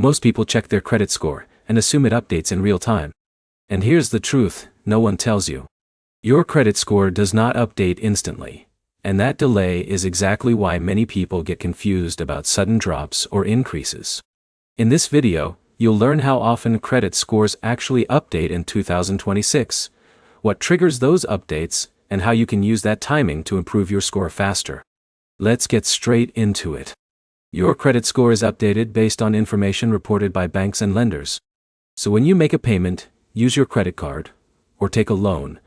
Most people check their credit score and assume it updates in real time. And here's the truth, no one tells you. Your credit score does not update instantly. And that delay is exactly why many people get confused about sudden drops or increases. In this video, you'll learn how often credit scores actually update in 2026, what triggers those updates, and how you can use that timing to improve your score faster. Let's get straight into it. Your credit score is updated based on information reported by banks and lenders. So when you make a payment, use your credit card, or take a loan,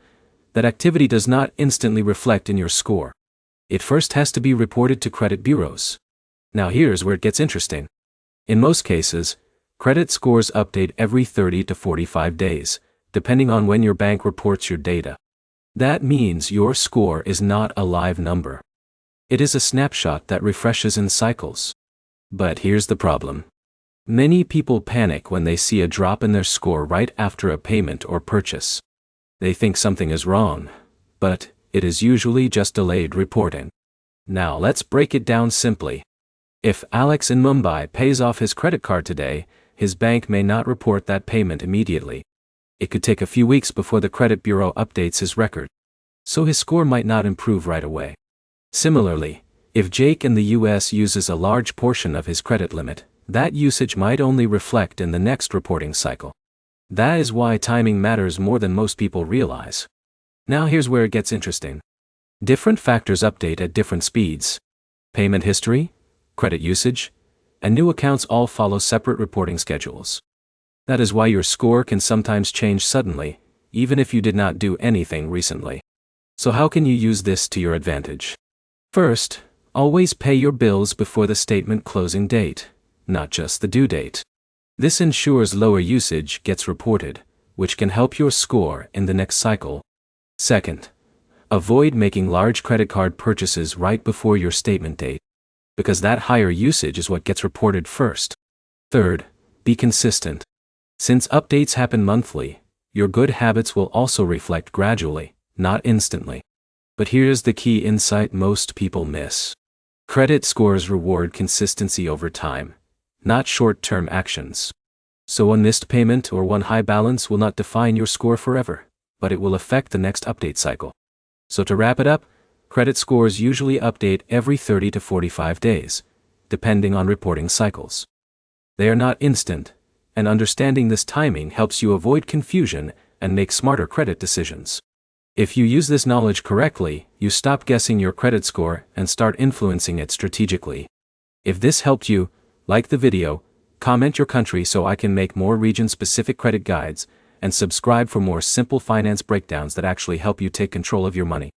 that activity does not instantly reflect in your score. It first has to be reported to credit bureaus. Now here's where it gets interesting. In most cases, credit scores update every 30 to 45 days, depending on when your bank reports your data. That means your score is not a live number. It is a snapshot that refreshes in cycles. But here's the problem. Many people panic when they see a drop in their score right after a payment or purchase. They think something is wrong, but it is usually just delayed reporting. Now let's break it down simply. If Alex in Mumbai pays off his credit card today, his bank may not report that payment immediately. It could take a few weeks before the credit bureau updates his record. So his score might not improve right away. Similarly, if Jake in the US uses a large portion of his credit limit, that usage might only reflect in the next reporting cycle. That is why timing matters more than most people realize. Now here's where it gets interesting. Different factors update at different speeds. Payment history, credit usage, and new accounts all follow separate reporting schedules. That is why your score can sometimes change suddenly, even if you did not do anything recently. So how can you use this to your advantage? First, always pay your bills before the statement closing date, not just the due date. This ensures lower usage gets reported, which can help your score in the next cycle. Second, avoid making large credit card purchases right before your statement date, because that higher usage is what gets reported first. Third, be consistent. Since updates happen monthly, your good habits will also reflect gradually, not instantly. But here's the key insight most people miss. Credit scores reward consistency over time, not short-term actions. So one missed payment or one high balance will not define your score forever, but it will affect the next update cycle. So to wrap it up, credit scores usually update every 30 to 45 days, depending on reporting cycles. They are not instant, and understanding this timing helps you avoid confusion and make smarter credit decisions. If you use this knowledge correctly, you stop guessing your credit score and start influencing it strategically. If this helped you, like the video, comment your country so I can make more region-specific credit guides, and subscribe for more simple finance breakdowns that actually help you take control of your money.